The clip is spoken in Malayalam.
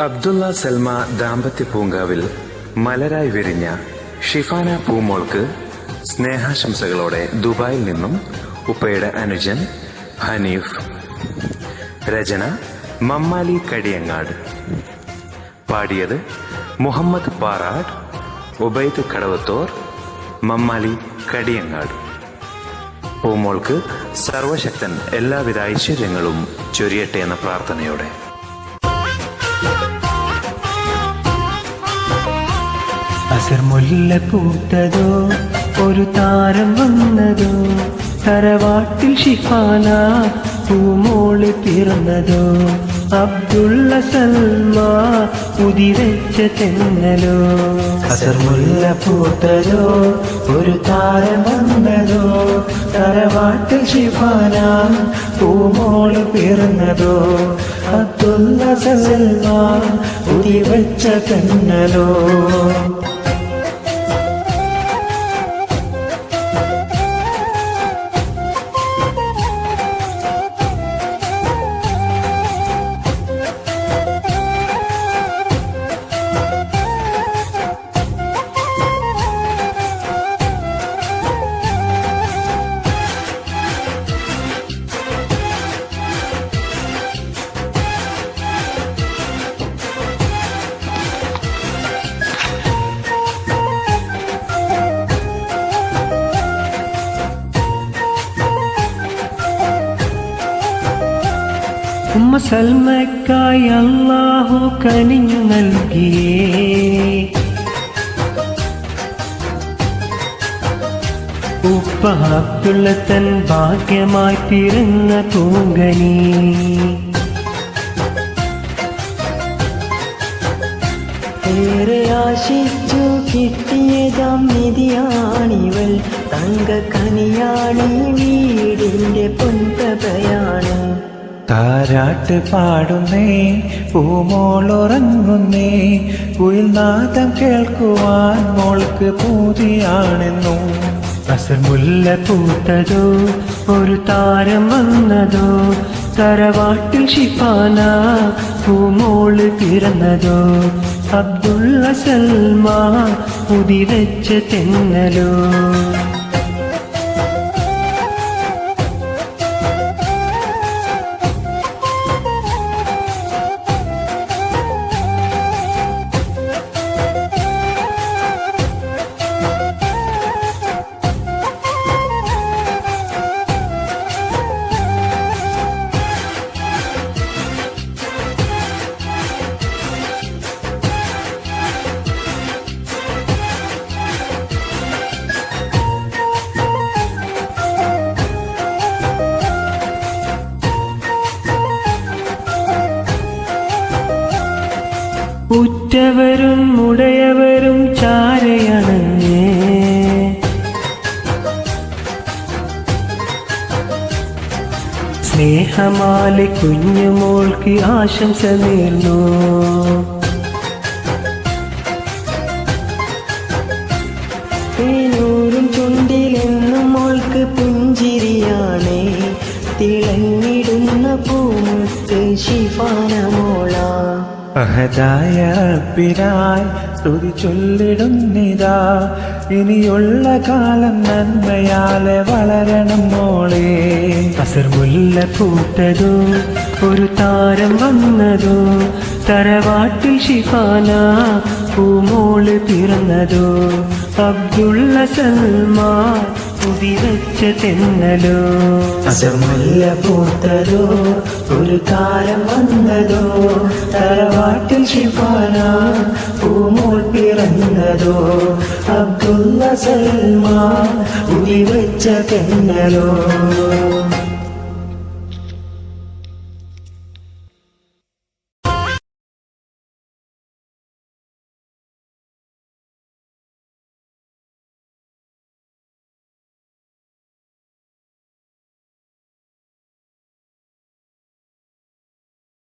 അബ്ദുള്ള സൽമ ദാമ്പത്യ പൂങ്കാവിൽ മലരായി വിരിഞ്ഞ ഷിഫാന പൂമോൾക്ക് സ്നേഹാശംസകളോടെ ദുബായിൽ നിന്നും ഉപ്പയുടെ അനുജൻ ഹനീഫ്. രചന മമ്മാലി കടിയങ്ങാട്. പാടിയത് മുഹമ്മദ് പാറാട്, ഉബൈദ് കടവത്തോർ, മമ്മാലി കടിയങ്ങാട്. പൂമോൾക്ക് സർവശക്തൻ എല്ലാവിധ ഐശ്വര്യങ്ങളും ചൊരിയട്ടെ എന്ന പ്രാർത്ഥനയോടെ. അസർ മുല്ല പൂത്തതോ, ഒരു താരം വന്നതോ, തറവാട്ടിൽ ഷിഫാന പൂമോള് പിറന്നതോ, അബ്ദുള്ള സൽമ ഉദിവെച്ച തെന്നലോ. അസർ മുല്ല പൂത്തതോ, ഒരു താരം വന്നതോ, തറവാട്ടിൽ ഷിഫാന പൂമോള് പിറന്നതോ, അബ്ദുള്ള സൽമ ഉദിവെച്ച തെന്നലോ. ഉമ്മ സൽമക്കായി അല്ലാഹു കനിഞ്ഞു നൽകിയേ, ഉപ്പ അബ്ദുള്ള തൻ ഭാഗ്യമായി പിറന്ന പൂങ്കനി. ഏറെ ആശിച്ചു കിട്ടിയതാം നിധിയാണിവൾ, തങ്കക്കനിയാണി വീടിന്റെ പൊൻപ്രഭയാണ്. താരാട്ട് പാടുന്നേ, പൂമോളുറങ്ങുന്നേ, കുയിൽനാദം കേൾക്കുവാൻ മോൾക്ക് പൂതിയാണെന്നും. അസർ മുല്ല പൂത്തതോ, ഒരു താരം വന്നതോ, തറവാട്ടിൽ ഷിഫാന പൂമോള് പിറന്നതോ, അബ്ദുള്ള സൽമ ഉദിവെച്ച തെന്നലോ. ഉറ്റവരും ഉടയവരും ചാരയണഞ്ഞേ, സ്നേഹമാലെ കുഞ്ഞുമോൾക്ക് ആശംസ നേർന്നു. തേനൂറും ചുണ്ടിലെന്നും മോൾക്ക് പുഞ്ചിരിയാണേ, തിളങ്ങിടുന്ന പൂമുത്ത് ഷിഫാന മോള. അഹദായ റബ്ബിനായി സ്തുതി ചൊല്ലിടുന്നിതാ, ഇനിയുള്ള കാലം നന്മയാലെ വളരണം മോളെ. അസർ മുല്ല പൂത്തതോ, ഒരു താരം വന്നതോ, തറവാട്ടിൽ ഷിഫാന പൂമോള് പിറന്നതോ, അബ്ദുള്ള സൽമ ഉദിവെച്ച തെന്നലോ. അസർ മുല്ല പൂത്തതോ, ഒരു താരം വന്നതോ, തറവാട്ടിൽ ഷിഫാന പൂമോൾ പിറന്നതോ, അബ്ദുള്ള സൽമ ഉദിവെച്ച തെന്നലോ.